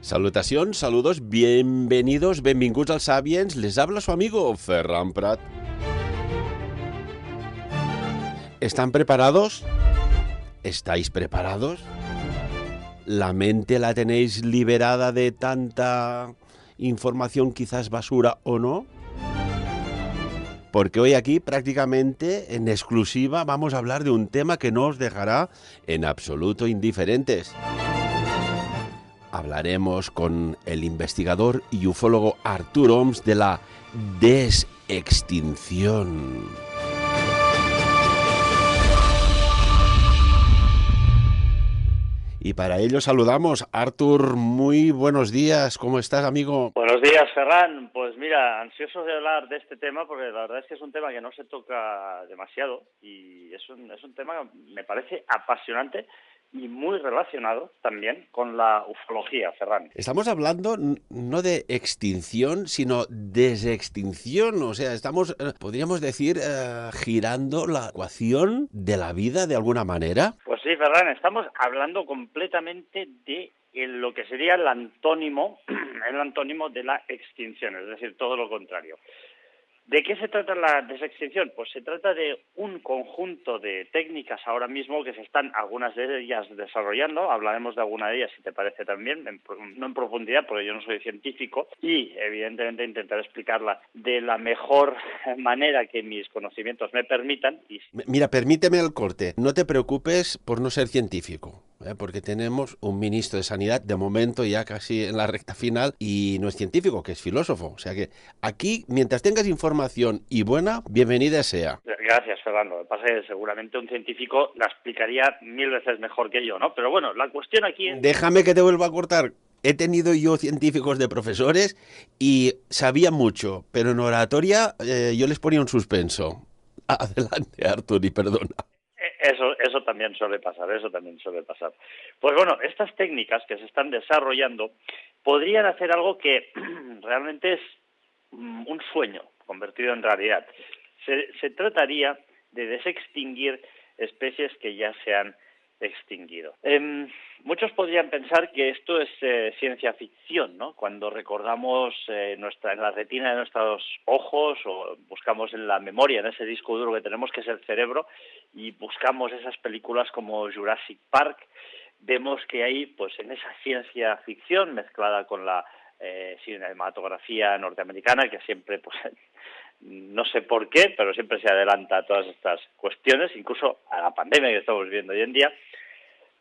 Salutacions, saludos, bienvenidos, benvinguts als Sapiens. Les habla su amigo Ferran Prat. ¿Están preparados? ¿Estáis preparados? ¿La mente la tenéis liberada de tanta información quizás basura o no? Porque hoy aquí prácticamente en exclusiva vamos a hablar de un tema que no os dejará en absoluto indiferentes. Hablaremos con el investigador y ufólogo Artur Oms de la desextinción. Y para ello saludamos. Artur, muy buenos días. ¿Cómo estás, amigo? Buenos días, Ferran. Pues mira, ansioso de hablar de este tema porque la verdad es que es un tema que no se toca demasiado y es un tema que me parece apasionante y muy relacionado también con la ufología, Ferran. Estamos hablando no de extinción, sino desextinción. O sea, estamos, podríamos decir, girando la ecuación de la vida de alguna manera. Pues sí, Ferran, estamos hablando completamente de lo que sería el antónimo de la extinción, es decir, todo lo contrario. ¿De qué se trata la desextinción? Pues se trata de un conjunto de técnicas ahora mismo que se están, algunas de ellas, desarrollando. Hablaremos de alguna de ellas, si te parece también, no en profundidad, porque yo no soy científico, y evidentemente intentaré explicarla de la mejor manera que mis conocimientos me permitan. Mira, permíteme el corte. No te preocupes por no ser científico, porque tenemos un ministro de Sanidad, de momento ya casi en la recta final, y no es científico, que es filósofo. O sea que aquí, mientras tengas información y buena, bienvenida sea. Gracias, Fernando. Lo que pasa es que seguramente un científico la explicaría 1000 veces mejor que yo, ¿no? Pero bueno, la cuestión aquí es... Déjame que te vuelva a cortar. He tenido yo científicos de profesores y sabían mucho, pero en oratoria yo les ponía un suspenso. Adelante, Artur, y perdona. Eso también suele pasar, Pues bueno, estas técnicas que se están desarrollando podrían hacer algo que realmente es un sueño convertido en realidad. Se trataría de desextinguir especies que ya se han extinguido. Muchos podrían pensar que esto es ciencia ficción, ¿no? Cuando recordamos en la retina de nuestros ojos o buscamos en la memoria, en ese disco duro que tenemos que es el cerebro, y buscamos esas películas como Jurassic Park, vemos que hay, pues en esa ciencia ficción mezclada con la cinematografía norteamericana, que siempre, pues no sé por qué, pero siempre se adelanta a todas estas cuestiones, incluso a la pandemia que estamos viviendo hoy en día,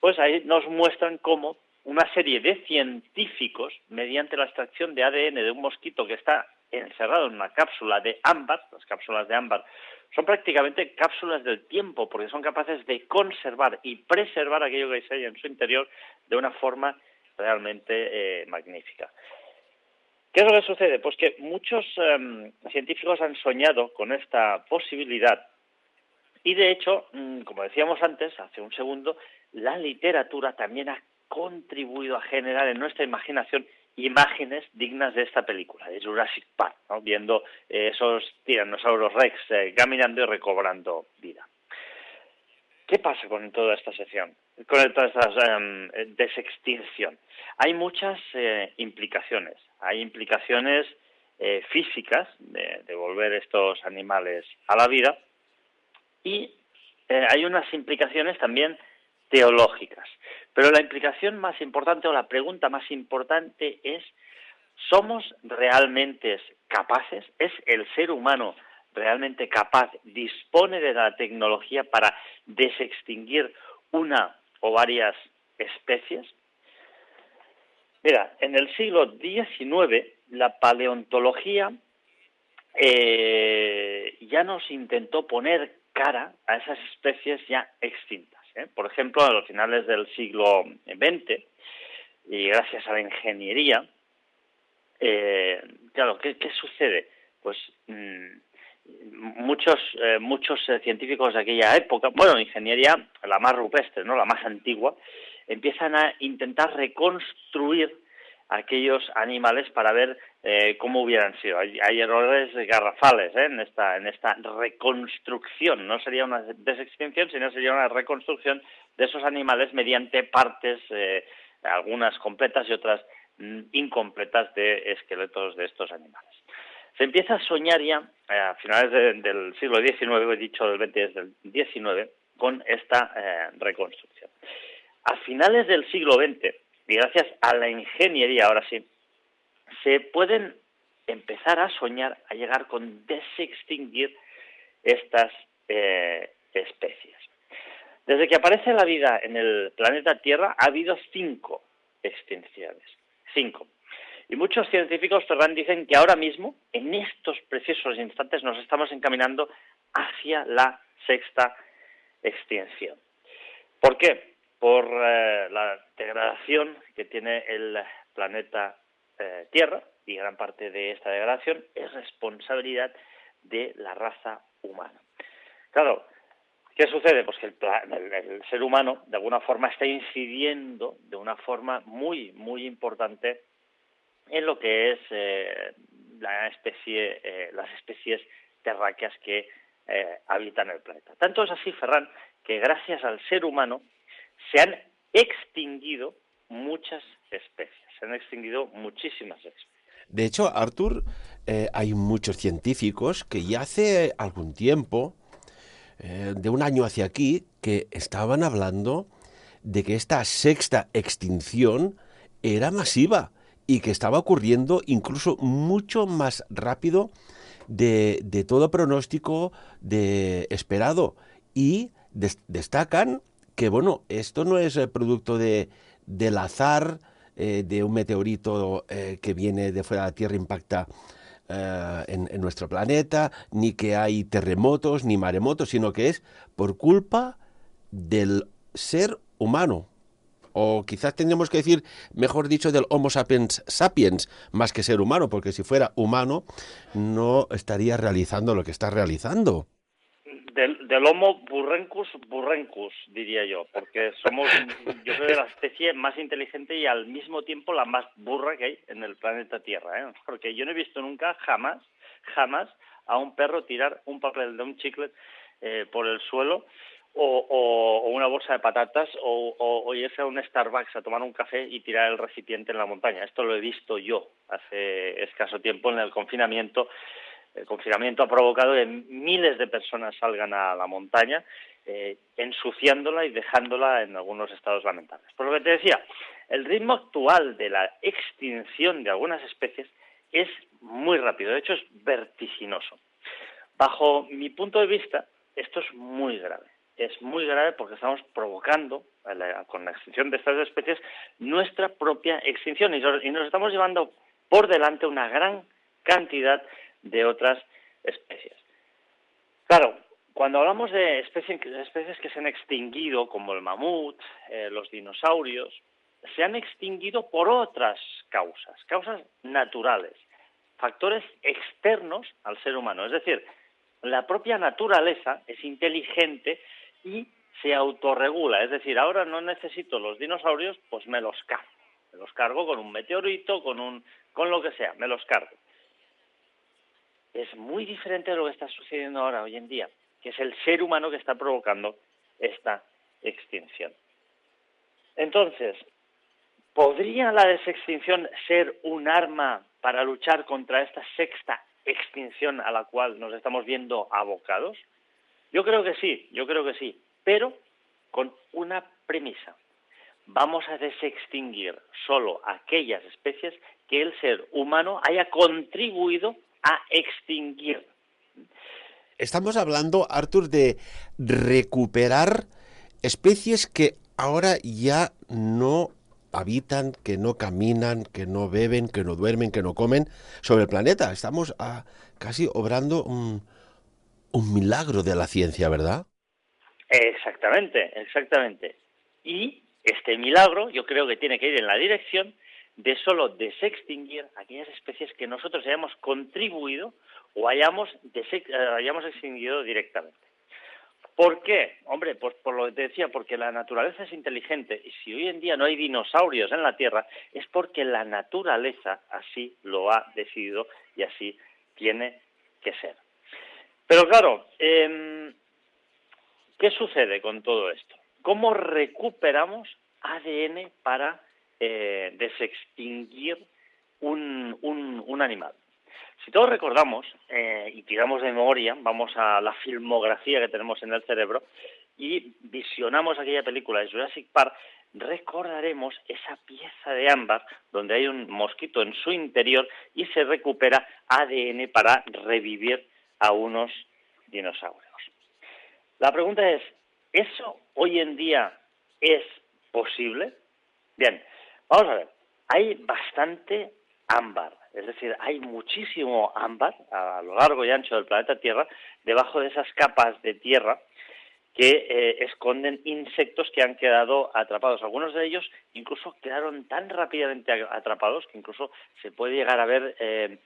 pues ahí nos muestran cómo una serie de científicos, mediante la extracción de ADN de un mosquito que está encerrado en una cápsula de ámbar, las cápsulas de ámbar son prácticamente cápsulas del tiempo, porque son capaces de conservar y preservar aquello que hay en su interior de una forma realmente magnífica. ¿Qué es lo que sucede? Pues que muchos científicos han soñado con esta posibilidad y, de hecho, como decíamos antes, hace un segundo, la literatura también ha contribuido a generar en nuestra imaginación imágenes dignas de esta película, de Jurassic Park, ¿no? Viendo esos tiranosaurios rex caminando y recobrando vida. ¿Qué pasa con toda esta sección? Con toda esta desextinción. Hay muchas implicaciones. Hay implicaciones físicas de volver estos animales a la vida y hay unas implicaciones también teológicas. Pero la implicación más importante o la pregunta más importante es: ¿somos realmente capaces? ¿Es el ser humano realmente capaz, dispone de la tecnología para desextinguir una o varias especies? Mira, en el siglo XIX la paleontología ya nos intentó poner cara a esas especies ya extintas. Por ejemplo, a los finales del siglo XX, y gracias a la ingeniería, claro, ¿qué sucede? Pues muchos científicos de aquella época, bueno, ingeniería la más rupestre, ¿no?, la más antigua, empiezan a intentar reconstruir aquellos animales para ver cómo hubieran sido. Hay errores garrafales en esta reconstrucción. No sería una desextinción, sino sería una reconstrucción de esos animales mediante partes, algunas completas y otras incompletas de esqueletos de estos animales. Se empieza a soñar ya a finales del siglo XIX, he dicho del XX, desde el XIX, con esta reconstrucción. A finales del siglo XX, y gracias a la ingeniería, ahora sí, se pueden empezar a soñar, a llegar con desextinguir estas especies. Desde que aparece la vida en el planeta Tierra ha habido 5 extinciones. 5. Y muchos científicos, Ferran, dicen que ahora mismo, en estos precisos instantes, nos estamos encaminando hacia la 6ª extinción. ¿Por qué? Por la degradación que tiene el planeta Tierra, y gran parte de esta degradación es responsabilidad de la raza humana. Claro, ¿qué sucede? Pues que el ser humano, de alguna forma, está incidiendo de una forma muy, muy importante en lo que es las especies terráqueas que habitan el planeta. Tanto es así, Ferran, que gracias al ser humano se han extinguido muchas especies, se han extinguido muchísimas especies. De hecho, Artur, hay muchos científicos que ya hace algún tiempo, de un año hacia aquí, que estaban hablando de que esta 6ª extinción era masiva y que estaba ocurriendo incluso mucho más rápido de todo pronóstico esperado. Y destacan que, bueno, esto no es producto del azar, de un meteorito que viene de fuera de la Tierra, impacta en nuestro planeta, ni que hay terremotos ni maremotos, sino que es por culpa del ser humano. O quizás tendríamos que decir, mejor dicho, del Homo sapiens sapiens, más que ser humano, porque si fuera humano no estaría realizando lo que está realizando. Del Homo burrencus burrencus, diría yo, porque somos, yo creo, la especie más inteligente y al mismo tiempo la más burra que hay en el planeta Tierra, ¿eh? Porque yo no he visto nunca, jamás, a un perro tirar un papel de un chicle por el suelo o una bolsa de patatas o irse a un Starbucks a tomar un café y tirar el recipiente en la montaña. Esto lo he visto yo hace escaso tiempo en el confinamiento. El confinamiento ha provocado que miles de personas salgan a la montaña, ensuciándola y dejándola en algunos estados lamentables. Por lo que te decía, el ritmo actual de la extinción de algunas especies es muy rápido, de hecho es vertiginoso. Bajo mi punto de vista, esto es muy grave. Es muy grave porque estamos provocando, con la extinción de estas especies, nuestra propia extinción y nos estamos llevando por delante una gran cantidad de otras especies. Claro, cuando hablamos de especies que se han extinguido, como el mamut, los dinosaurios, se han extinguido por otras causas naturales, factores externos al ser humano. Es decir, la propia naturaleza es inteligente y se autorregula. Es decir, ahora no necesito los dinosaurios, pues me los cargo. Me los cargo con un meteorito, con lo que sea, me los cargo. Es muy diferente de lo que está sucediendo ahora, hoy en día, que es el ser humano que está provocando esta extinción. Entonces, ¿podría la desextinción ser un arma para luchar contra esta 6ª extinción a la cual nos estamos viendo abocados? Yo creo que sí, pero con una premisa. Vamos a desextinguir solo aquellas especies que el ser humano haya contribuido a extinguir. Estamos hablando, Artur, de recuperar especies que ahora ya no habitan, que no caminan, que no beben, que no duermen, que no comen sobre el planeta. Estamos casi obrando un milagro de la ciencia, ¿verdad? Exactamente. Y este milagro yo creo que tiene que ir en la dirección de solo desextinguir aquellas especies que nosotros hayamos contribuido o hayamos extinguido directamente. ¿Por qué? Hombre, pues por lo que te decía, porque la naturaleza es inteligente y si hoy en día no hay dinosaurios en la Tierra es porque la naturaleza así lo ha decidido y así tiene que ser. Pero claro, ¿qué sucede con todo esto? ¿Cómo recuperamos ADN para desextinguir un animal. Si todos recordamos y tiramos de memoria, vamos a la filmografía que tenemos en el cerebro y visionamos aquella película de Jurassic Park, recordaremos esa pieza de ámbar donde hay un mosquito en su interior y se recupera ADN para revivir a unos dinosaurios. La pregunta es, ¿eso hoy en día es posible? Bien, vamos a ver, hay bastante ámbar, es decir, hay muchísimo ámbar a lo largo y ancho del planeta Tierra, debajo de esas capas de tierra que esconden insectos que han quedado atrapados. Algunos de ellos incluso quedaron tan rápidamente atrapados que incluso se puede llegar a ver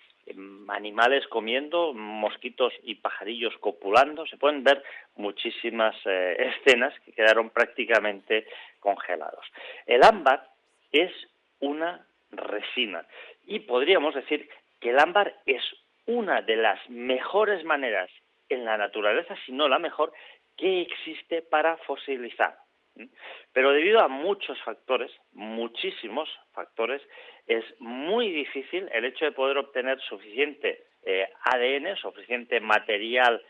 animales comiendo, mosquitos y pajarillos copulando. Se pueden ver muchísimas escenas que quedaron prácticamente congelados. El ámbar es una resina y podríamos decir que el ámbar es una de las mejores maneras en la naturaleza, si no la mejor, que existe para fosilizar. Pero debido a muchos factores, muchísimos factores, es muy difícil el hecho de poder obtener suficiente ADN, suficiente material,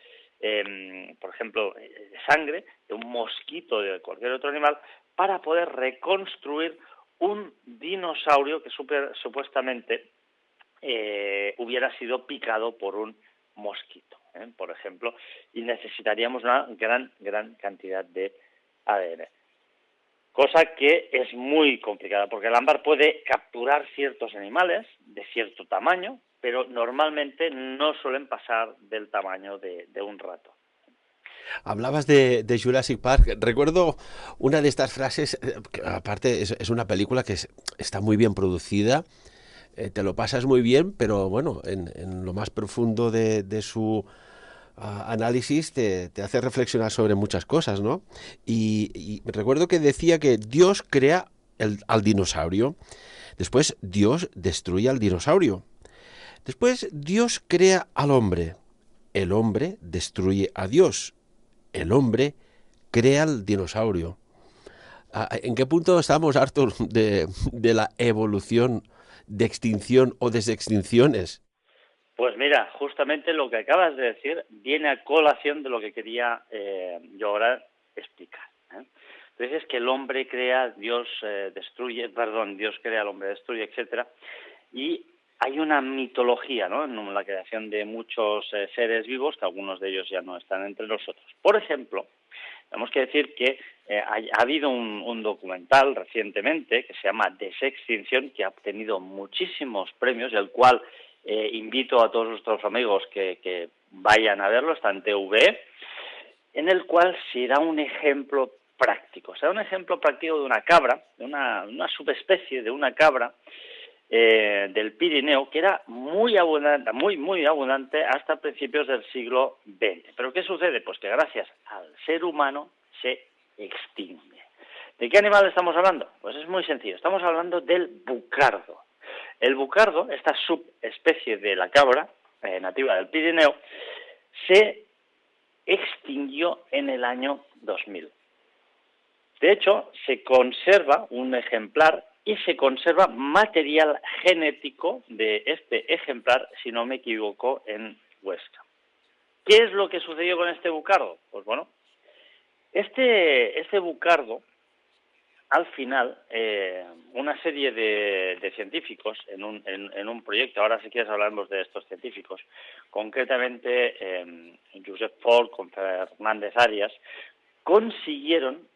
por ejemplo, de sangre, de un mosquito, de cualquier otro animal, para poder reconstruir un dinosaurio que supuestamente hubiera sido picado por un mosquito, por ejemplo, y necesitaríamos una gran cantidad de ADN. Cosa que es muy complicada, porque el ámbar puede capturar ciertos animales de cierto tamaño, pero normalmente no suelen pasar del tamaño de un rato. Hablabas de Jurassic Park. Recuerdo una de estas frases, que aparte es una película que está muy bien producida, te lo pasas muy bien, pero bueno, en lo más profundo de su análisis te hace reflexionar sobre muchas cosas, ¿no? Y recuerdo que decía que Dios crea al dinosaurio, después Dios destruye al dinosaurio, después Dios crea al hombre, el hombre destruye a Dios, el hombre crea al dinosaurio. ¿En qué punto estamos, Arthur, de la evolución, de extinción o desextinciones? Pues mira, justamente lo que acabas de decir viene a colación de lo que quería yo ahora explicar. Entonces es que el hombre crea, Dios Dios crea, el hombre destruye, etcétera, y hay una mitología, ¿no?, en la creación de muchos seres vivos, que algunos de ellos ya no están entre nosotros. Por ejemplo, tenemos que decir que ha habido un documental recientemente que se llama Desextinción, que ha obtenido muchísimos premios, el cual invito a todos nuestros amigos que vayan a verlo, está en TVE, en el cual se da un ejemplo práctico. Se da un ejemplo práctico de una cabra, de una subespecie de una cabra del Pirineo, que era muy abundante, muy abundante hasta principios del siglo XX. ¿Pero qué sucede? Pues que gracias al ser humano se extingue. ¿De qué animal estamos hablando? Pues es muy sencillo, estamos hablando del bucardo. El bucardo, esta subespecie de la cabra nativa del Pirineo, se extinguió en el año 2000. De hecho, se conserva un ejemplar y se conserva material genético de este ejemplar, si no me equivoco, en Huesca. ¿Qué es lo que sucedió con este bucardo? Pues bueno, este bucardo, al final, una serie de científicos en un proyecto, ahora si quieres hablamos de estos científicos, concretamente Josep Pol con Fernández Arias, consiguieron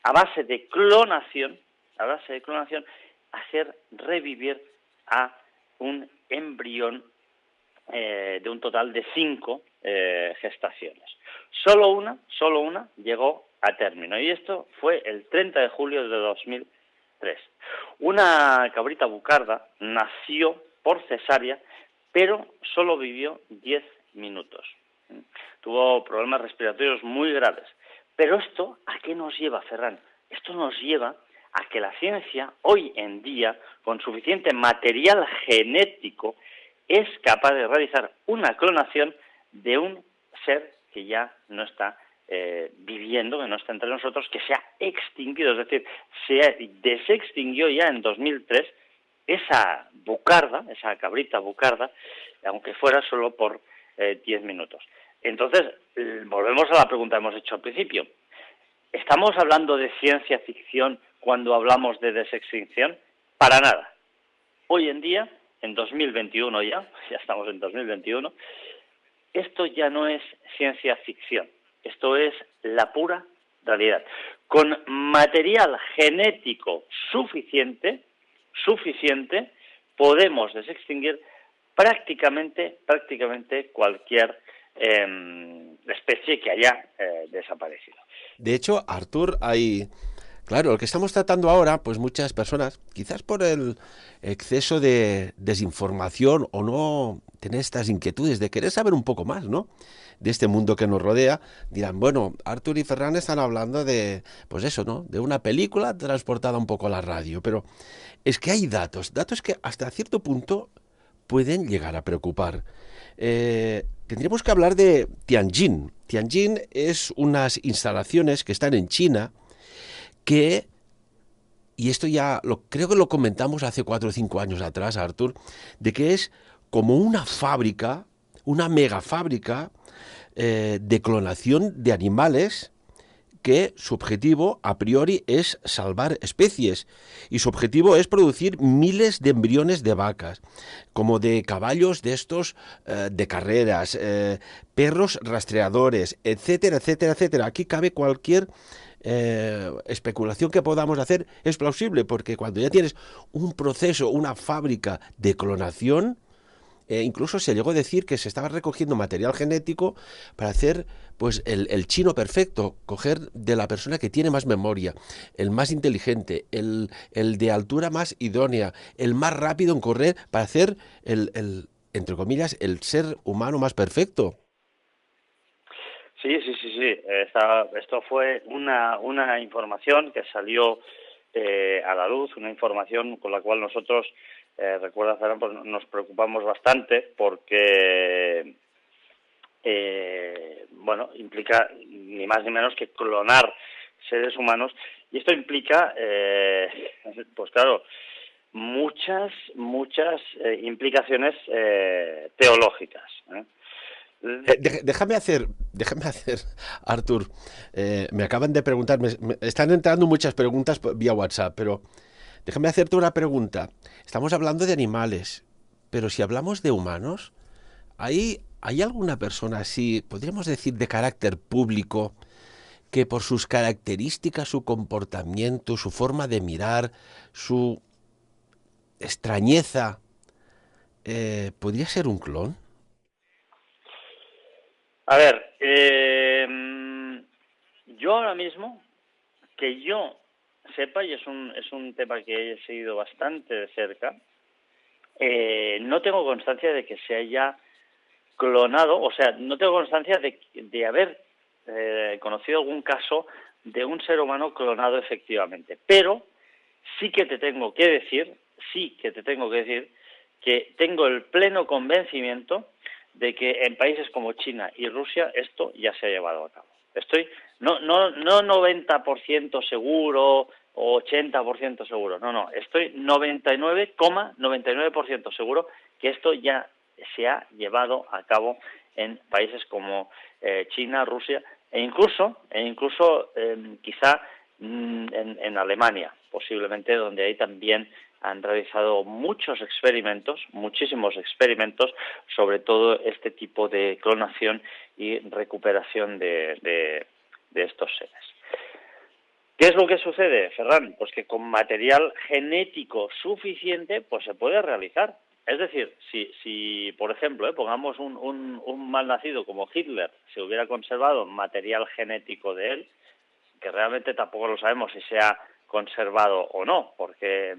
a base de clonación, hacer revivir a un embrión de un total de 5 gestaciones. Solo una llegó a término, y esto fue el 30 de julio de 2003. Una cabrita bucarda nació por cesárea, pero solo vivió 10 minutos. Tuvo problemas respiratorios muy graves. Pero esto, ¿a qué nos lleva, Ferran? Esto nos lleva a que la ciencia, hoy en día, con suficiente material genético, es capaz de realizar una clonación de un ser que ya no está viviendo, que no está entre nosotros, que se ha extinguido, es decir, se desextinguió ya en 2003 esa bucarda, esa cabrita bucarda, aunque fuera solo por 10 minutos. Entonces, volvemos a la pregunta que hemos hecho al principio. ¿Estamos hablando de ciencia ficción cuando hablamos de desextinción? Para nada. Hoy en día, en 2021 ya estamos en 2021, esto ya no es ciencia ficción, esto es la pura realidad. Con material genético suficiente, podemos desextinguir prácticamente cualquier especie que haya desaparecido. De hecho, Artur, claro, lo que estamos tratando ahora, pues muchas personas, quizás por el exceso de desinformación o no tener estas inquietudes de querer saber un poco más, ¿no?, de este mundo que nos rodea, dirán, bueno, Artur y Ferran están hablando de, pues eso, ¿no?, de una película transportada un poco a la radio, pero es que hay datos que hasta cierto punto pueden llegar a preocupar. Tendríamos que hablar de Tianjin. Tianjin es unas instalaciones que están en China que, y esto ya creo que lo comentamos hace 4 o 5 años atrás, Artur, de que es como una fábrica, una mega fábrica de clonación de animales, que su objetivo a priori es salvar especies y su objetivo es producir miles de embriones de vacas, como de caballos de estos de carreras, perros rastreadores, etcétera, etcétera, etcétera. Aquí cabe cualquier especulación que podamos hacer, es plausible, porque cuando ya tienes un proceso, una fábrica de clonación, incluso se llegó a decir que se estaba recogiendo material genético para hacer pues el chino perfecto, coger de la persona que tiene más memoria, el más inteligente, el de altura más idónea, el más rápido en correr, para hacer entre comillas, el ser humano más perfecto. Sí. Esto fue una información que salió a la luz, una información con la cual nosotros, recuerda, Ferran, pues nos preocupamos bastante porque, implica ni más ni menos que clonar seres humanos, y esto implica, pues claro, muchas implicaciones teológicas, ¿eh? Déjame hacer, Artur, me acaban de preguntar, me están entrando muchas preguntas vía WhatsApp, pero déjame hacerte una pregunta. Estamos hablando de animales, pero si hablamos de humanos, ¿hay alguna persona así, podríamos decir, de carácter público, que por sus características, su comportamiento, su forma de mirar, su extrañeza, podría ser un clon? A ver, yo ahora mismo, que yo sepa, y es un tema que he seguido bastante de cerca, no tengo constancia de que se haya clonado, o sea, no tengo constancia de haber conocido algún caso de un ser humano clonado efectivamente. Pero sí que te tengo que decir que tengo el pleno convencimiento de que en países como China y Rusia esto ya se ha llevado a cabo. Estoy no 90% seguro o 80% seguro, no, estoy 99,99% seguro que esto ya se ha llevado a cabo en países como China, Rusia e incluso quizá en Alemania, posiblemente, donde ahí también han realizado muchísimos experimentos sobre todo este tipo de clonación y recuperación de estos seres. ¿Qué es lo que sucede, Ferran? Pues que con material genético suficiente pues se puede realizar. Es decir, si por ejemplo, pongamos un malnacido como Hitler, se hubiera conservado material genético de él, que realmente tampoco lo sabemos si se ha conservado o no, porque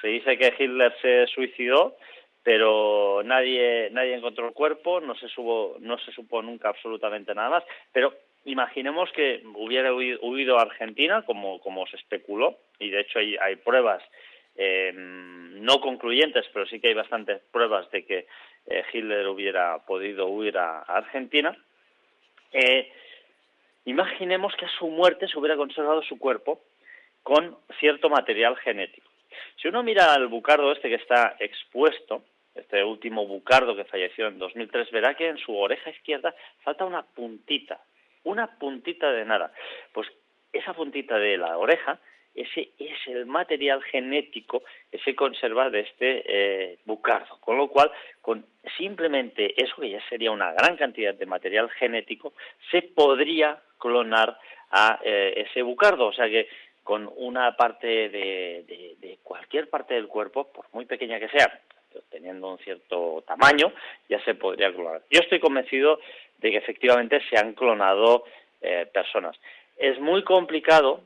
se dice que Hitler se suicidó, pero nadie encontró el cuerpo, no se supo nunca absolutamente nada más, pero imaginemos que hubiera huido a Argentina, como se especuló, y de hecho hay pruebas no concluyentes, pero sí que hay bastantes pruebas de que Hitler hubiera podido huir a Argentina. Imaginemos que a su muerte se hubiera conservado su cuerpo con cierto material genético. Si uno mira al bucardo este que está expuesto, este último bucardo que falleció en 2003, verá que en su oreja izquierda falta una puntita de nada. Pues esa puntita de la oreja, ese es el material genético que se conserva de este bucardo. Con lo cual, con simplemente eso, que ya sería una gran cantidad de material genético, se podría clonar a ese bucardo. O sea que con una parte de cualquier parte del cuerpo, por muy pequeña que sea, teniendo un cierto tamaño, ya se podría clonar. Yo estoy convencido de que efectivamente se han clonado personas. Es muy complicado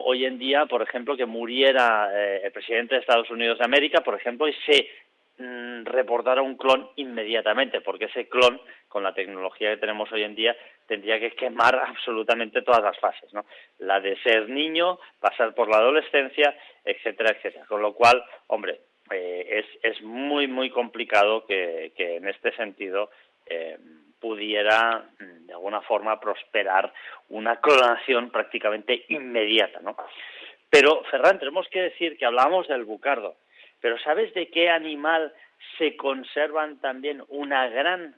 hoy en día, por ejemplo, que muriera el presidente de Estados Unidos de América, por ejemplo, y se reportara un clon inmediatamente, porque ese clon, con la tecnología que tenemos hoy en día, tendría que quemar absolutamente todas las fases, ¿no? La de ser niño, pasar por la adolescencia, etcétera, etcétera. Con lo cual, hombre, es muy, muy complicado que en este sentido pudiera de alguna forma prosperar una clonación prácticamente inmediata, ¿no? Pero, Ferran, tenemos que decir que hablábamos del bucardo, pero ¿sabes de qué animal se conservan también una gran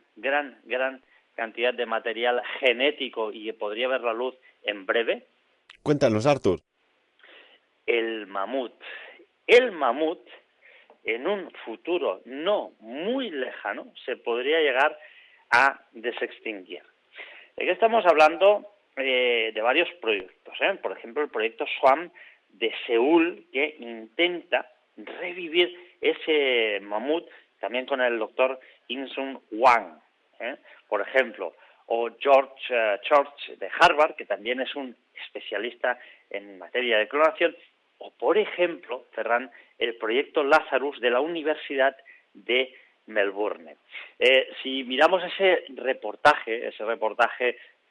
cantidad de material genético y que podría ver la luz en breve? Cuéntanos, Arthur. El mamut. El mamut, en un futuro no muy lejano, se podría llegar a desextinguir. ¿De qué estamos hablando? De varios proyectos, por ejemplo el proyecto SWAM de Seúl, que intenta revivir ese mamut, también con el doctor In-Sung Hwang, por ejemplo, o George Church de Harvard, que también es un especialista en materia de clonación, o por ejemplo, Ferran, el proyecto Lazarus de la Universidad de Melbourne. Si miramos ese reportaje que se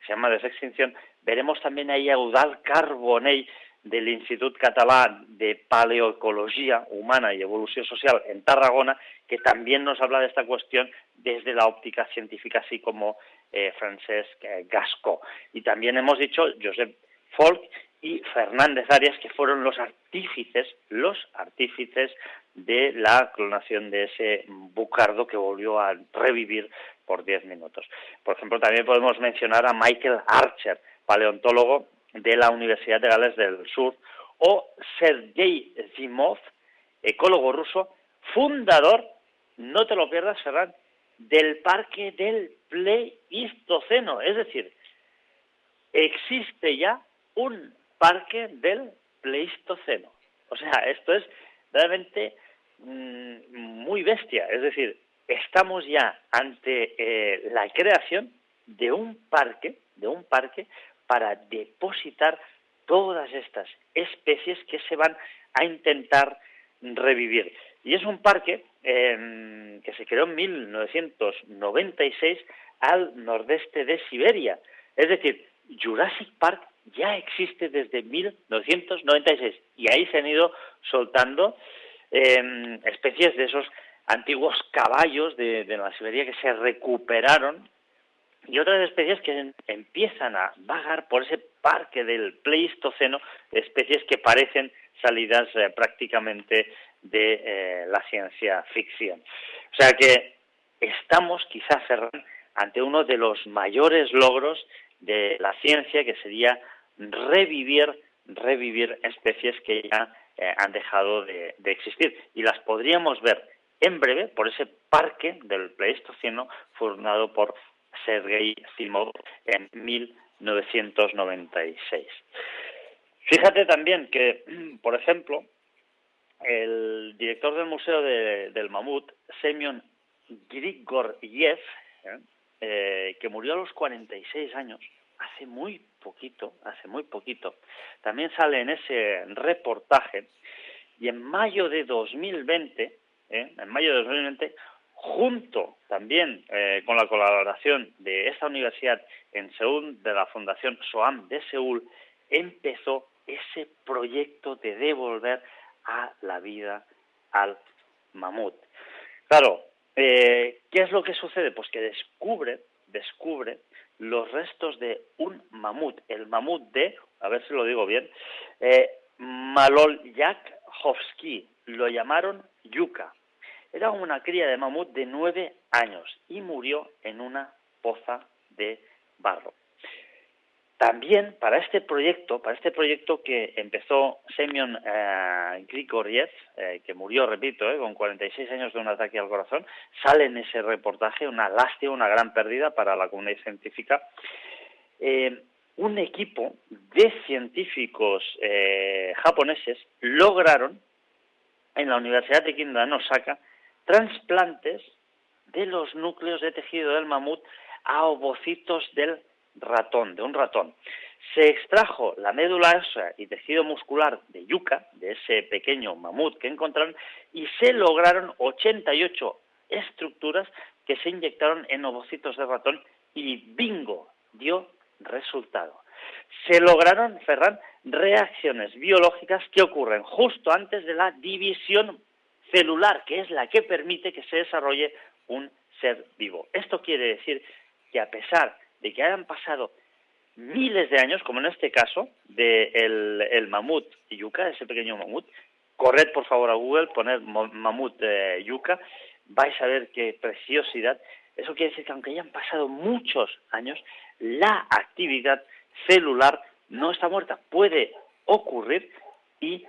llama Desextinción, veremos también ahí a Eudald Carbonell del Institut Català de Paleoecologia Humana y Evolución Social en Tarragona, que también nos habla de esta cuestión desde la óptica científica, así como Francesc Gascó. Y también hemos dicho Josep Folch y Fernández Arias, que fueron los artífices de la clonación de ese bucardo que volvió a revivir por 10 minutos. Por ejemplo, también podemos mencionar a Michael Archer, paleontólogo de la Universidad de Gales del Sur, o Sergei Zimov, ecólogo ruso, fundador, no te lo pierdas, Ferran, del Parque del Pleistoceno. Es decir, existe ya un parque del Pleistoceno. O sea, esto es realmente muy bestia. Es decir, estamos ya ante la creación de un parque para depositar todas estas especies que se van a intentar revivir. Y es un parque que se creó en 1996 al nordeste de Siberia. Es decir, Jurassic Park ya existe desde 1996 y ahí se han ido soltando especies de esos antiguos caballos de la Siberia que se recuperaron y otras especies que empiezan a vagar por ese parque del Pleistoceno, especies que parecen salidas prácticamente de la ciencia ficción. O sea que estamos quizás, Ferran, ante uno de los mayores logros de la ciencia, que sería revivir especies que ya han dejado de existir. Y las podríamos ver en breve por ese parque del Pleistoceno fundado por Sergei Zimov en 1996. Fíjate también que, por ejemplo, el director del Museo del Mamut, Semyon Grigoriev, que murió a los 46 años, hace muy poquito, también sale en ese reportaje, y en mayo de 2020, junto también con la colaboración de esta universidad en Seúl, de la Fundación SOAM de Seúl, empezó ese proyecto de devolver a la vida al mamut. Claro, ¿qué es lo que sucede? Pues que descubre los restos de un mamut, el mamut de, a ver si lo digo bien, Maloljak-Hovsky, lo llamaron Yuka. Era una cría de mamut de 9 años y murió en una poza de barro. También para este proyecto que empezó Semyon Grigoriev, que murió, repito, con 46 años de un ataque al corazón, sale en ese reportaje una lástima, una gran pérdida para la comunidad científica. Un equipo de científicos japoneses lograron en la Universidad de Kinda en Osaka trasplantes de los núcleos de tejido del mamut a ovocitos de un ratón. Se extrajo la médula ósea y tejido muscular de Yuka, de ese pequeño mamut que encontraron, y se lograron 88 estructuras que se inyectaron en ovocitos de ratón y ¡bingo! Dio resultado. Se lograron, Ferran, reacciones biológicas que ocurren justo antes de la división celular, que es la que permite que se desarrolle un ser vivo. Esto quiere decir que a pesar de que hayan pasado miles de años, como en este caso, el mamut yuca, ese pequeño mamut, corred por favor a Google, poned mamut yuca, vais a ver qué preciosidad. Eso quiere decir que aunque hayan pasado muchos años, la actividad celular no está muerta, puede ocurrir y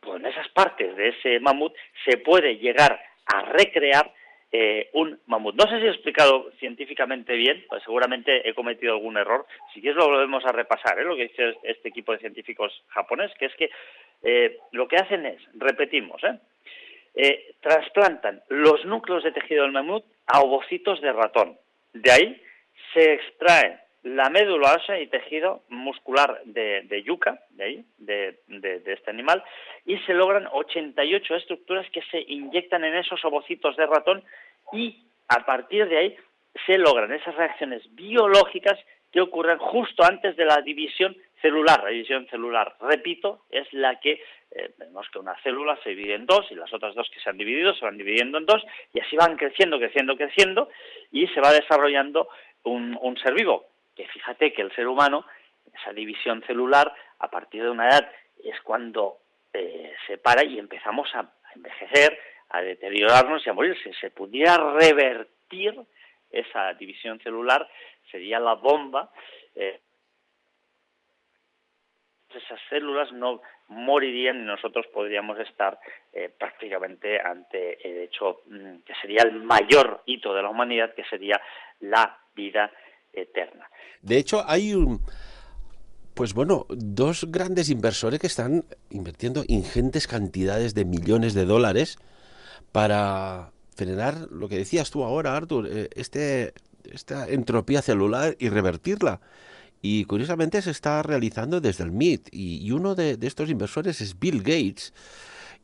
pues en esas partes de ese mamut se puede llegar a recrear un mamut. No sé si he explicado científicamente bien, pues seguramente he cometido algún error. Si quieres lo volvemos a repasar, lo que dice este equipo de científicos japonés, que es que lo que hacen es, repetimos, trasplantan los núcleos de tejido del mamut a ovocitos de ratón. De ahí se extrae la médula ósea y tejido muscular de yuca, de este animal, y se logran 88 estructuras que se inyectan en esos ovocitos de ratón y a partir de ahí se logran esas reacciones biológicas que ocurren justo antes de la división celular. La división celular, repito, es la que vemos que una célula se divide en dos y las otras dos que se han dividido se van dividiendo en dos y así van creciendo y se va desarrollando un ser vivo. Que fíjate que el ser humano, esa división celular, a partir de una edad es cuando se para y empezamos a envejecer, a deteriorarnos y a morir. Si se pudiera revertir esa división celular, sería la bomba. Esas células no morirían y nosotros podríamos estar prácticamente ante el hecho que sería el mayor hito de la humanidad, que sería la vida eterna. De hecho, hay dos grandes inversores que están invirtiendo ingentes cantidades de millones de dólares para frenar lo que decías tú ahora, Artur, esta entropía celular y revertirla. Y curiosamente se está realizando desde el MIT. Y uno de estos inversores es Bill Gates.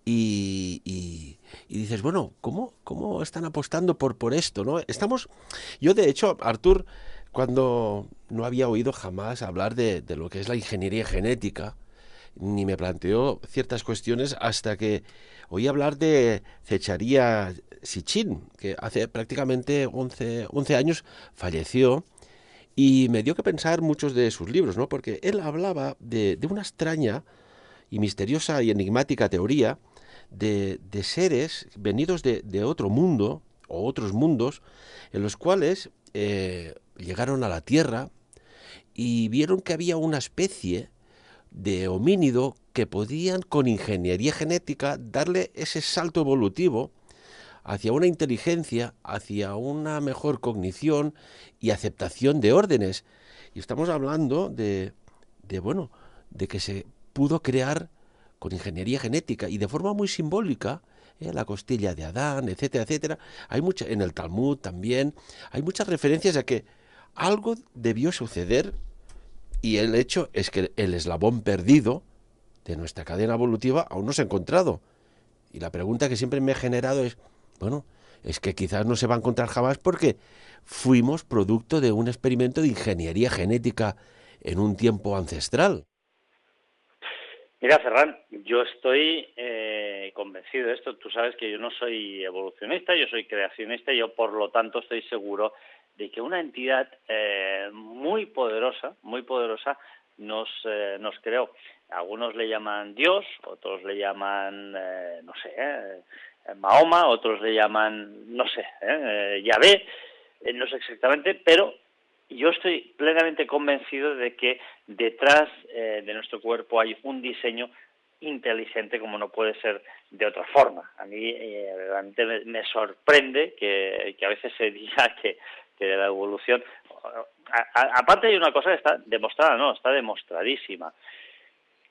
Y dices, bueno, ¿cómo están apostando por esto, ¿no? Yo de hecho, Artur, cuando no había oído jamás hablar de lo que es la ingeniería genética, ni me planteó ciertas cuestiones hasta que oí hablar de Zecharia Sitchin, que hace prácticamente 11 años falleció, y me dio que pensar muchos de sus libros, ¿no? Porque él hablaba de una extraña y misteriosa y enigmática teoría de seres venidos de otro mundo o otros mundos en los cuales llegaron a la Tierra y vieron que había una especie de homínido que podían con ingeniería genética darle ese salto evolutivo hacia una inteligencia, hacia una mejor cognición y aceptación de órdenes. Y estamos hablando de que se pudo crear con ingeniería genética y de forma muy simbólica, la costilla de Adán, etcétera, etcétera. En el Talmud también hay muchas referencias a que algo debió suceder y el hecho es que el eslabón perdido de nuestra cadena evolutiva aún no se ha encontrado. Y la pregunta que siempre me ha generado es, es que quizás no se va a encontrar jamás porque fuimos producto de un experimento de ingeniería genética en un tiempo ancestral. Mira, Ferran, yo estoy convencido de esto. Tú sabes que yo no soy evolucionista, yo soy creacionista y yo, por lo tanto, estoy seguro de que una entidad muy poderosa nos creó. Algunos le llaman Dios, otros le llaman, no sé, Mahoma, otros le llaman, no sé, Yahvé, no sé exactamente, pero yo estoy plenamente convencido de que detrás de nuestro cuerpo hay un diseño inteligente como no puede ser de otra forma. A mí realmente me sorprende que a veces se diga que de la evolución... Aparte hay una cosa que está demostrada, no, está demostradísima.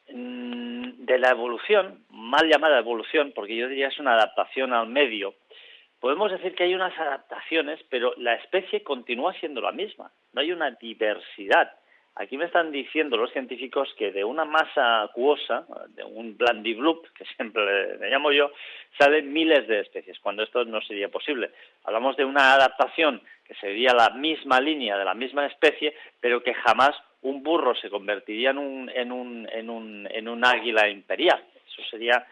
De la evolución, mal llamada evolución, porque yo diría es una adaptación al medio, podemos decir que hay unas adaptaciones, pero la especie continúa siendo la misma, no hay una diversidad. Aquí me están diciendo los científicos que de una masa acuosa, de un blandibloop, que siempre le llamo yo, salen miles de especies, cuando esto no sería posible. Hablamos de una adaptación que sería la misma línea de la misma especie, pero que jamás un burro se convertiría en un águila imperial. Eso sería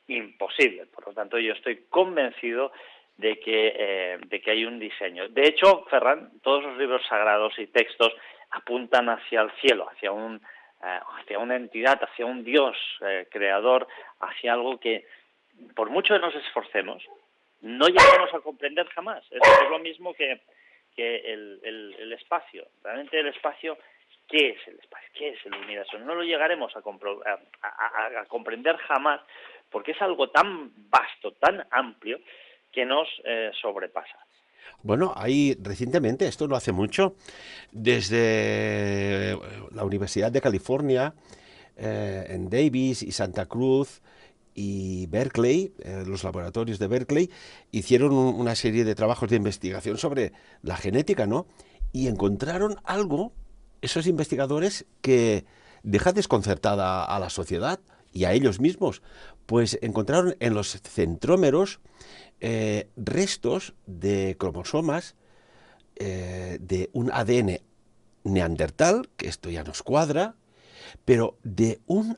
imposible. Por lo tanto, yo estoy convencido de que hay un diseño. De hecho, Ferran, todos los libros sagrados y textos apuntan hacia el cielo, hacia una entidad, hacia un Dios creador, hacia algo que, por mucho que nos esforcemos, no llegaremos a comprender jamás. Es lo mismo que el espacio. Realmente el espacio, ¿qué es el espacio? ¿Qué es el universo? No lo llegaremos a comprender jamás, porque es algo tan vasto, tan amplio, que nos sobrepasa. Bueno, hay recientemente, esto no hace mucho, desde la Universidad de California, en Davis y Santa Cruz y Berkeley, los laboratorios de Berkeley, hicieron una serie de trabajos de investigación sobre la genética, ¿no? Y encontraron algo, esos investigadores, que deja desconcertada a la sociedad y a ellos mismos. Pues encontraron en los centrómeros restos de cromosomas de un ADN neandertal, que esto ya nos cuadra, pero de un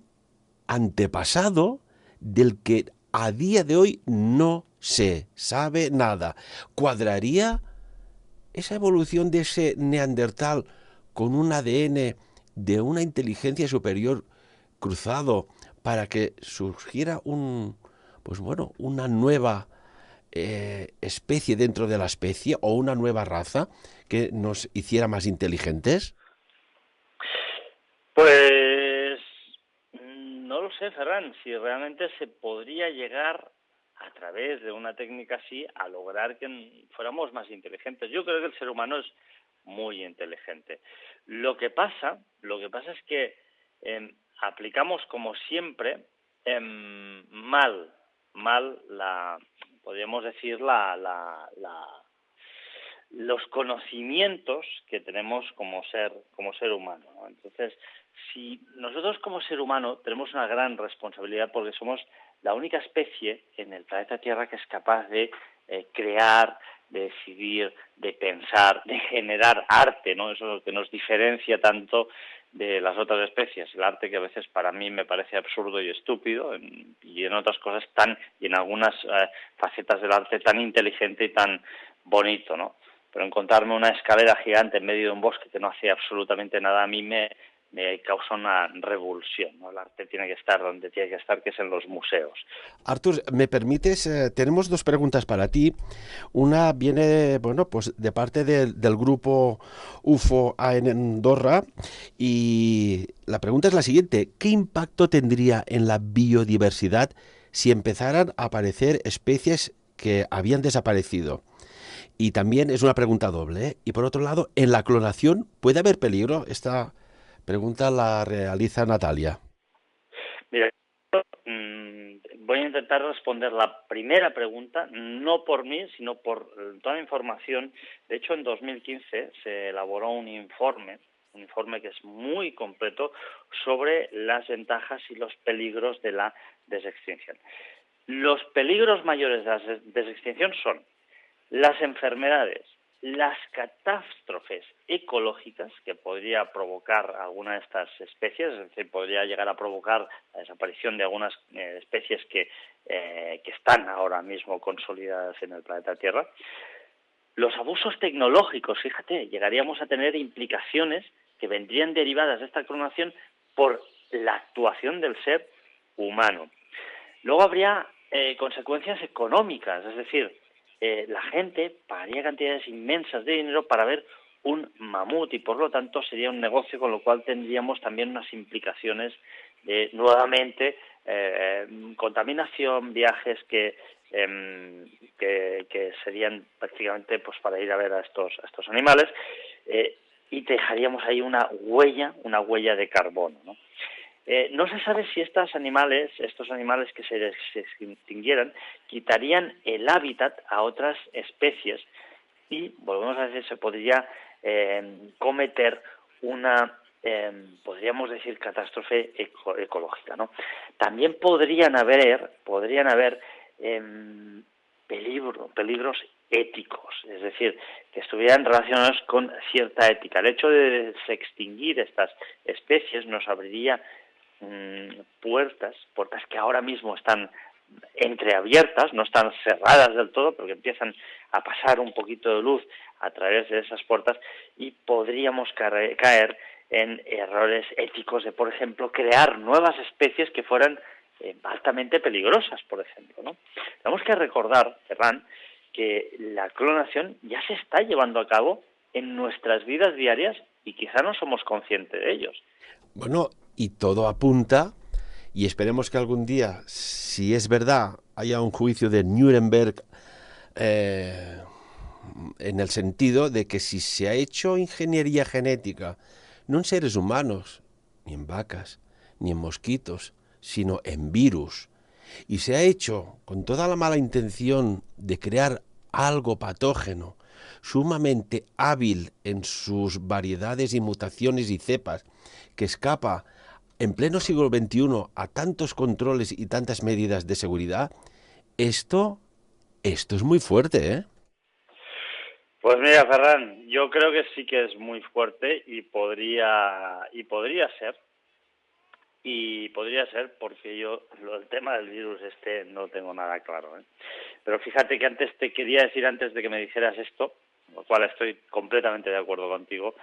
antepasado del que a día de hoy no se sabe nada. ¿Cuadraría esa evolución de ese neandertal con un ADN de una inteligencia superior cruzado para que surgiera una nueva especie dentro de la especie o una nueva raza que nos hiciera más inteligentes? Pues no lo sé, Ferran, si realmente se podría llegar a través de una técnica así a lograr que fuéramos más inteligentes. Yo creo que el ser humano es muy inteligente. Lo que pasa es que aplicamos como siempre mal podríamos decir los conocimientos que tenemos como ser humano, ¿no? Entonces, si nosotros como ser humano tenemos una gran responsabilidad porque somos la única especie en el planeta Tierra que es capaz de crear, de decidir, de pensar, de generar arte, ¿no? Eso es lo que nos diferencia tanto de las otras especies. El arte que a veces para mí me parece absurdo y estúpido y en otras cosas y en algunas facetas del arte tan inteligente y tan bonito, ¿no? Pero encontrarme una escalera gigante en medio de un bosque que no hace absolutamente nada a mí me causa una revulsión, ¿no? El arte tiene que estar donde tiene que estar, que es en los museos. Artur, ¿me permites? Tenemos dos preguntas para ti. Una viene, bueno, pues de parte del grupo UFO en Andorra y la pregunta es la siguiente. ¿Qué impacto tendría en la biodiversidad si empezaran a aparecer especies que habían desaparecido? Y también es una pregunta doble, ¿eh? Y por otro lado, ¿en la clonación puede haber peligro? Esta pregunta la realiza Natalia. Mira, voy a intentar responder la primera pregunta, no por mí, sino por toda la información. De hecho, en 2015 se elaboró un informe que es muy completo sobre las ventajas y los peligros de la desextinción. Los peligros mayores de la desextinción son las enfermedades, las catástrofes ecológicas que podría provocar alguna de estas especies, es decir, podría llegar a provocar la desaparición de algunas especies que están ahora mismo consolidadas en el planeta Tierra, Los abusos tecnológicos, fíjate, llegaríamos a tener implicaciones que vendrían derivadas de esta clonación por la actuación del ser humano. Luego habría consecuencias económicas, es decir, la gente pagaría cantidades inmensas de dinero para ver un mamut y por lo tanto sería un negocio, con lo cual tendríamos también unas implicaciones de nuevamente contaminación, viajes que serían prácticamente pues para ir a ver a estos animales, y dejaríamos ahí una huella de carbono, ¿no? No se sabe si estos animales que se extinguieran, quitarían el hábitat a otras especies y, volvemos a decir, se podría cometer una, podríamos decir, catástrofe ecológica, ¿no? También podrían haber peligros éticos, es decir, que estuvieran relacionados con cierta ética. El hecho de extinguir estas especies nos abriría puertas que ahora mismo están entreabiertas, no están cerradas del todo, porque empiezan a pasar un poquito de luz a través de esas puertas y podríamos caer en errores éticos de, por ejemplo, crear nuevas especies que fueran altamente peligrosas, por ejemplo, ¿no? Tenemos que recordar, Ferran, que la clonación ya se está llevando a cabo en nuestras vidas diarias y quizá no somos conscientes de ellos. Bueno, y todo apunta, y esperemos que algún día, si es verdad, haya un juicio de Nuremberg, en el sentido de que si se ha hecho ingeniería genética, no en seres humanos, ni en vacas, ni en mosquitos, sino en virus, y se ha hecho con toda la mala intención de crear algo patógeno, sumamente hábil en sus variedades y mutaciones y cepas, que escapa en pleno siglo XXI a tantos controles y tantas medidas de seguridad, esto es muy fuerte, ¿eh? Pues mira, Ferran, yo creo que sí que es muy fuerte y podría ser porque yo el tema del virus no tengo nada claro, ¿eh? Pero fíjate que antes te quería decir, antes de que me dijeras esto, lo cual estoy completamente de acuerdo contigo,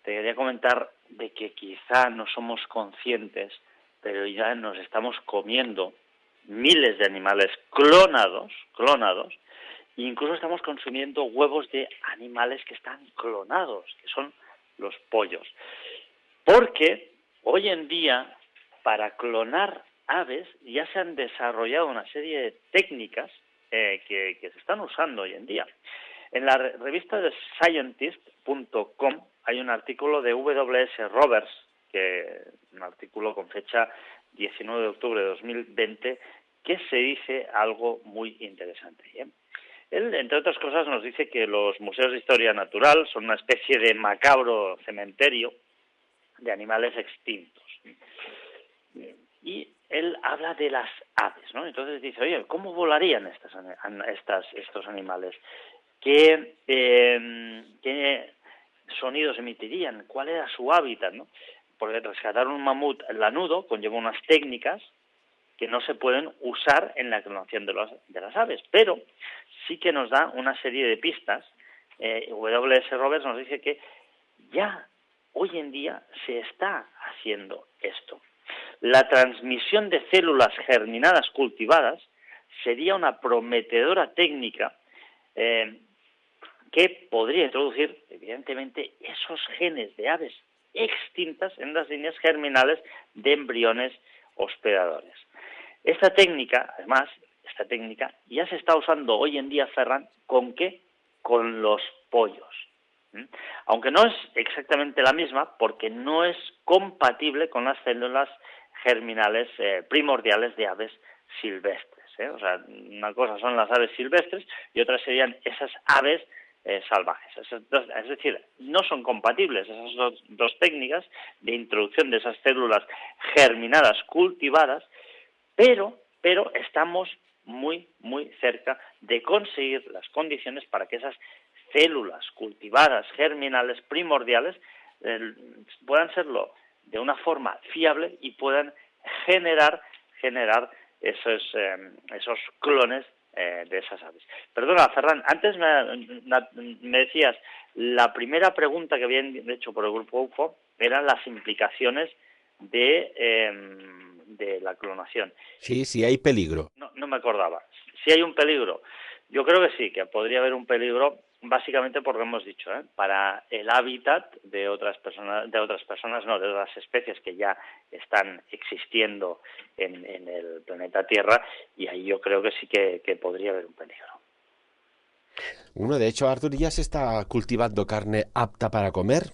te quería comentar de que quizá no somos conscientes, pero ya nos estamos comiendo miles de animales clonados, e incluso estamos consumiendo huevos de animales que están clonados, que son los pollos. Porque hoy en día, para clonar aves, ya se han desarrollado una serie de técnicas que se están usando hoy en día. En la revista de Scientist.com hay un artículo de W.S. Roberts, un artículo con fecha 19 de octubre de 2020, que se dice algo muy interesante, ¿eh? Él, entre otras cosas, nos dice que los museos de historia natural son una especie de macabro cementerio de animales extintos. Y él habla de las aves, ¿no? Entonces dice, oye, ¿cómo volarían estos animales? ¿Qué sonidos emitirían? ¿Cuál era su hábitat, no? Porque rescatar un mamut lanudo conlleva unas técnicas que no se pueden usar en la clonación de las aves, pero sí que nos da una serie de pistas. W.S. Roberts nos dice que ya hoy en día se está haciendo esto. La transmisión de células germinadas cultivadas sería una prometedora técnica que podría introducir, evidentemente, esos genes de aves extintas en las líneas germinales de embriones hospedadores. Esta técnica ya se está usando hoy en día, Ferran, ¿con qué? Con los pollos. Aunque no es exactamente la misma, porque no es compatible con las células germinales primordiales de aves silvestres, ¿eh? O sea, una cosa son las aves silvestres y otra serían esas aves salvajes. Es decir, no son compatibles esas dos técnicas de introducción de esas células germinadas cultivadas, pero estamos muy, muy cerca de conseguir las condiciones para que esas células cultivadas germinales primordiales puedan serlo de una forma fiable y puedan generar esos clones de esas aves. Perdona, Ferran, antes me decías, la primera pregunta que habían hecho por el grupo UFO eran las implicaciones de la clonación. Sí, sí hay peligro. No me acordaba. Si hay un peligro, yo creo que sí, que podría haber un peligro, básicamente porque hemos dicho, para el hábitat de otras personas, de otras especies que ya están existiendo en el planeta Tierra, y ahí yo creo que sí que podría haber un peligro. Bueno, de hecho, Arthur, ya se está cultivando carne apta para comer.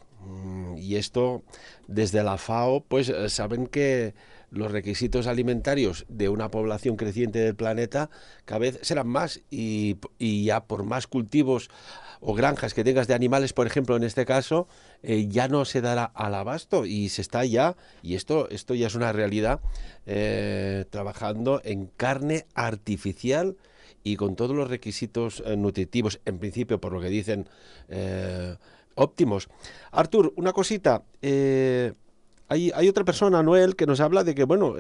Y esto, desde la FAO, pues saben que los requisitos alimentarios de una población creciente del planeta cada vez serán más y ya por más cultivos o granjas que tengas de animales, por ejemplo, en este caso, ya no se dará al abasto y se está ya, y esto ya es una realidad, trabajando en carne artificial y con todos los requisitos nutritivos, en principio, por lo que dicen, óptimos. Artur, una cosita. Hay otra persona, Noel, que nos habla de que, bueno,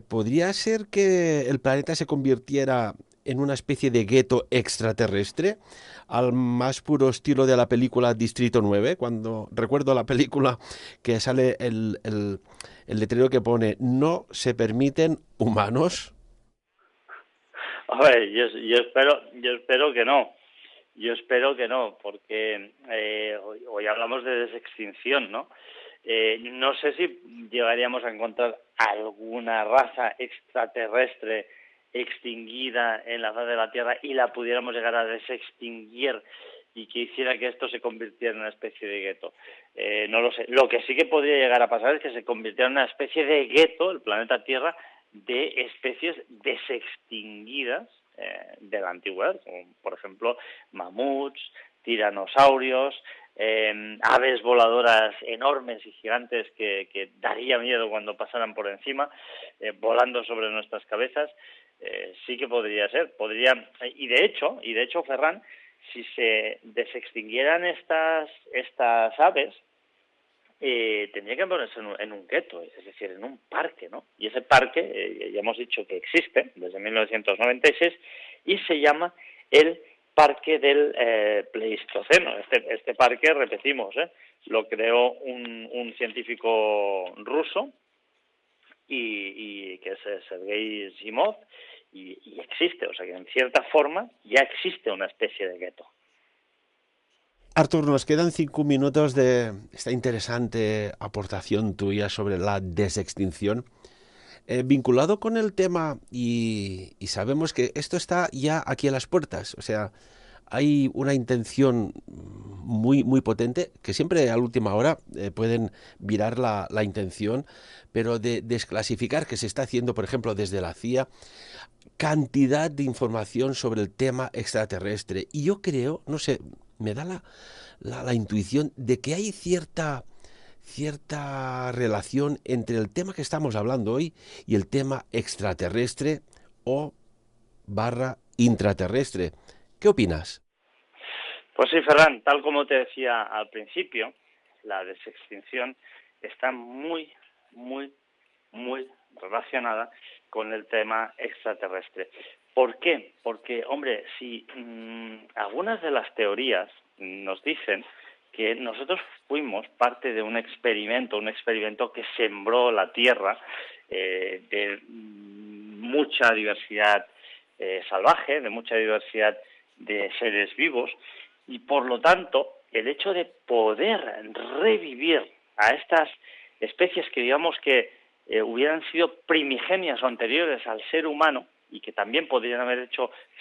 podría ser que el planeta se convirtiera en una especie de gueto extraterrestre, al más puro estilo de la película Distrito 9, cuando recuerdo la película que sale el letrero que pone "no se permiten humanos". A ver, yo espero que no. Yo espero que no, porque hoy hablamos de desextinción, ¿no? No sé si llegaríamos a encontrar alguna raza extraterrestre extinguida en la faz de la Tierra y la pudiéramos llegar a desextinguir y que hiciera que esto se convirtiera en una especie de gueto. No lo sé. Lo que sí que podría llegar a pasar es que se convirtiera en una especie de gueto, el planeta Tierra, de especies desextinguidas de la antigüedad, como por ejemplo mamuts, tiranosaurios, aves voladoras enormes y gigantes que daría miedo cuando pasaran por encima, volando sobre nuestras cabezas. Sí que podría ser, y de hecho, Ferran, si se desextinguieran estas aves, tendría que ponerse en un gueto, es decir, en un parque, ¿no? Y ese parque, ya hemos dicho que existe desde 1996 y se llama el Parque del Pleistoceno. Este parque, repetimos, lo creó un científico ruso y que es Sergei Simov y existe, o sea que en cierta forma ya existe una especie de gueto. Artur, nos quedan 5 minutos de esta interesante aportación tuya sobre la desextinción. Vinculado con el tema, y sabemos que esto está ya aquí a las puertas, o sea, hay una intención muy, muy potente, que siempre a la última hora pueden virar la intención, pero de desclasificar, que se está haciendo, por ejemplo, desde la CIA, cantidad de información sobre el tema extraterrestre. Y yo creo, no sé, me da la intuición de que hay cierta relación entre el tema que estamos hablando hoy y el tema extraterrestre o barra intraterrestre. ¿Qué opinas? Pues sí, Ferran, tal como te decía al principio, la desextinción está muy, muy, muy relacionada con el tema extraterrestre. ¿Por qué? Porque, hombre, si algunas de las teorías nos dicen que nosotros fuimos parte de un experimento que sembró la Tierra de mucha diversidad salvaje, de mucha diversidad de seres vivos, y por lo tanto el hecho de poder revivir a estas especies que digamos que hubieran sido primigenias o anteriores al ser humano y que también podrían haber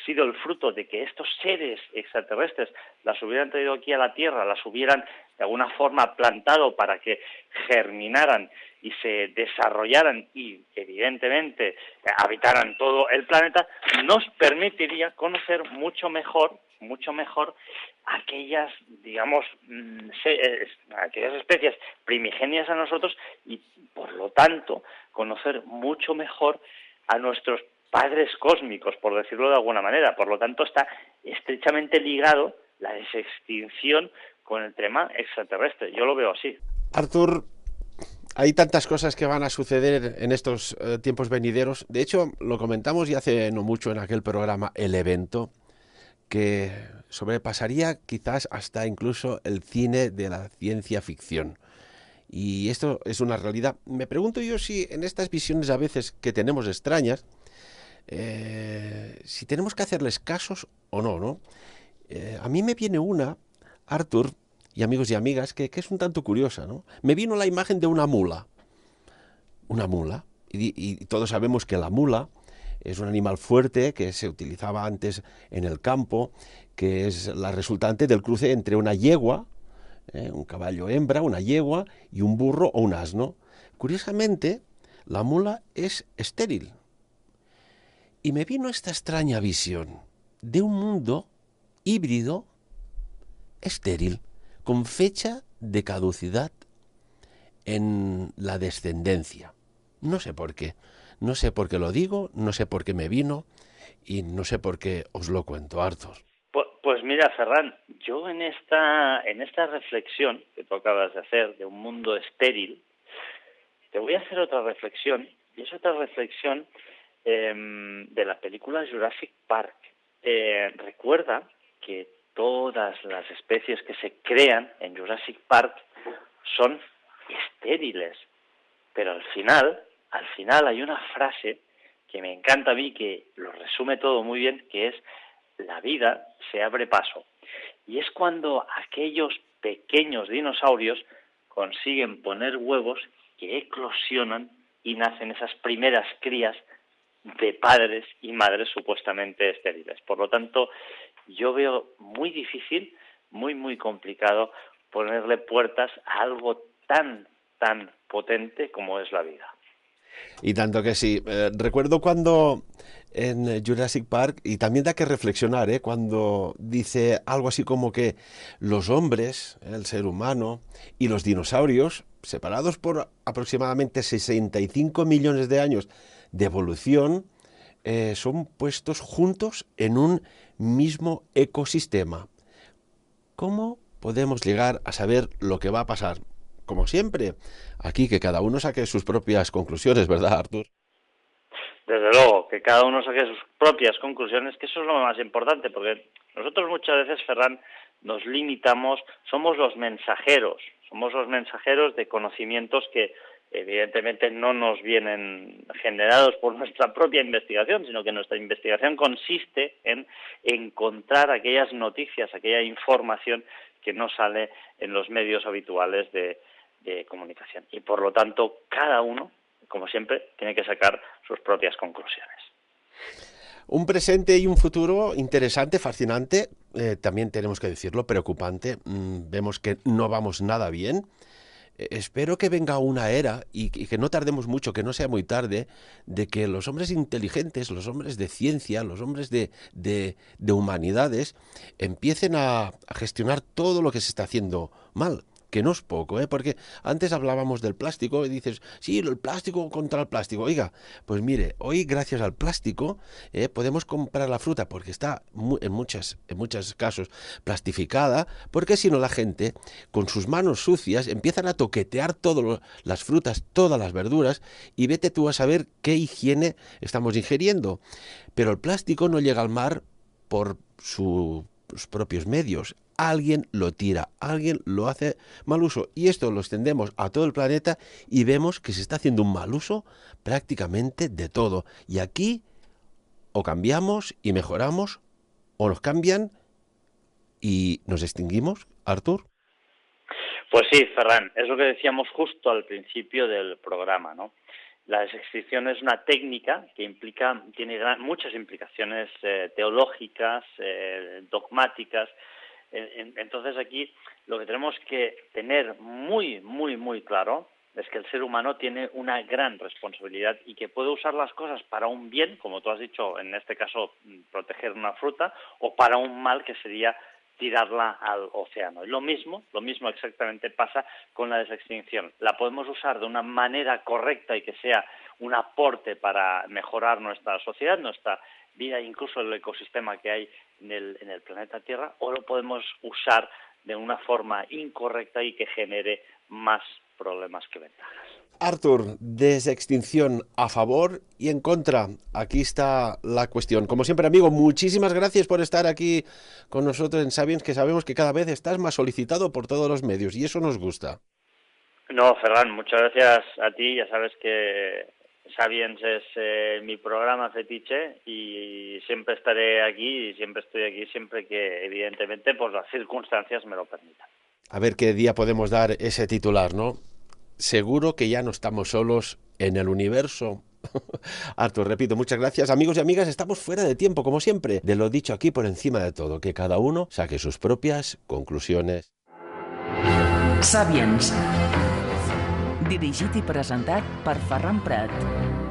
sido el fruto de que estos seres extraterrestres las hubieran traído aquí a la Tierra, las hubieran de alguna forma plantado para que germinaran y se desarrollaran y evidentemente habitaran todo el planeta, nos permitiría conocer mucho mejor aquellas, digamos, aquellas especies primigenias a nosotros y, por lo tanto, conocer mucho mejor a nuestros padres cósmicos, por decirlo de alguna manera. Por lo tanto, está estrechamente ligado la desextinción con el tema extraterrestre. Yo lo veo así. Artur, hay tantas cosas que van a suceder en estos tiempos venideros. De hecho, lo comentamos ya hace no mucho en aquel programa El Evento, que sobrepasaría quizás hasta incluso el cine de la ciencia ficción. Y esto es una realidad. Me pregunto yo si en estas visiones a veces que tenemos extrañas, si tenemos que hacerles casos o no, ¿no? A mí me viene una, Arthur, y amigos y amigas, que es un tanto curiosa, ¿no? Me vino la imagen de una mula, y todos sabemos que la mula es un animal fuerte que se utilizaba antes en el campo, que es la resultante del cruce entre una yegua, un caballo hembra, una yegua y un burro o un asno. Curiosamente, la mula es estéril. Y me vino esta extraña visión de un mundo híbrido estéril, con fecha de caducidad en la descendencia. No sé por qué. No sé por qué lo digo, no sé por qué me vino y no sé por qué os lo cuento, Arthur. Pues mira, Ferran, yo en esta reflexión que tú acabas de hacer de un mundo estéril, te voy a hacer otra reflexión, y es otra reflexión de la película Jurassic Park. Recuerda que todas las especies que se crean en Jurassic Park son estériles, pero al final hay una frase que me encanta a mí, que lo resume todo muy bien, que es: la vida se abre paso. Y es cuando aquellos pequeños dinosaurios consiguen poner huevos que eclosionan y nacen esas primeras crías de padres y madres supuestamente estériles. Por lo tanto, yo veo muy difícil, muy complicado ponerle puertas a algo tan potente como es la vida. Y tanto que sí. Recuerdo cuando en Jurassic Park, y también da que reflexionar, cuando dice algo así como que los hombres, el ser humano, y los dinosaurios, separados por aproximadamente 65 millones de años de evolución, son puestos juntos en un mismo ecosistema. ¿Cómo podemos llegar a saber lo que va a pasar? Como siempre, aquí que cada uno saque sus propias conclusiones, ¿verdad, Artur? Desde luego, que cada uno saque sus propias conclusiones, que eso es lo más importante, porque nosotros muchas veces, Ferran, nos limitamos, somos los mensajeros de conocimientos que evidentemente no nos vienen generados por nuestra propia investigación, sino que nuestra investigación consiste en encontrar aquellas noticias, aquella información que no sale en los medios habituales de comunicación. Y por lo tanto, cada uno, como siempre, tiene que sacar sus propias conclusiones. Un presente y un futuro interesante, fascinante, también tenemos que decirlo, preocupante. Vemos que no vamos nada bien. Espero que venga una era y que no tardemos mucho, que no sea muy tarde, de que los hombres inteligentes, los hombres de ciencia, los hombres de humanidades, empiecen a gestionar todo lo que se está haciendo mal. Que no es poco, ¿eh? Porque antes hablábamos del plástico y dices, sí, el plástico contra el plástico. Oiga, pues mire, hoy gracias al plástico podemos comprar la fruta porque está en muchos casos plastificada, porque si no la gente con sus manos sucias empiezan a toquetear todas las frutas, todas las verduras, y vete tú a saber qué higiene estamos ingiriendo. Pero el plástico no llega al mar por sus propios medios. Alguien lo tira, alguien lo hace mal uso. Y esto lo extendemos a todo el planeta y vemos que se está haciendo un mal uso prácticamente de todo. Y aquí o cambiamos y mejoramos, o nos cambian y nos extinguimos, Artur. Pues sí, Ferran, es lo que decíamos justo al principio del programa, ¿no? La extinción es una técnica que tiene muchas implicaciones teológicas, dogmáticas. Entonces aquí lo que tenemos que tener muy claro es que el ser humano tiene una gran responsabilidad y que puede usar las cosas para un bien, como tú has dicho, en este caso proteger una fruta, o para un mal, que sería tirarla al océano. Y lo mismo exactamente pasa con la desextinción. La podemos usar de una manera correcta y que sea un aporte para mejorar nuestra sociedad, nuestra vida, incluso el ecosistema que hay en el planeta Tierra, o lo podemos usar de una forma incorrecta y que genere más problemas que ventajas. Artur, desextinción a favor y en contra. Aquí está la cuestión. Como siempre, amigo, muchísimas gracias por estar aquí con nosotros en Sapiens, que sabemos que cada vez estás más solicitado por todos los medios y eso nos gusta. No, Ferran, muchas gracias a ti. Ya sabes que Sapiens es mi programa fetiche y siempre estaré aquí y siempre estoy aquí siempre que, evidentemente, pues las circunstancias me lo permitan. A ver qué día podemos dar ese titular, ¿no? Seguro que ya no estamos solos en el universo. Artur, repito, muchas gracias. Amigos y amigas, estamos fuera de tiempo, como siempre. De lo dicho aquí por encima de todo, que cada uno saque sus propias conclusiones. Sapiens. Dirigit i presentat per Ferran Prat.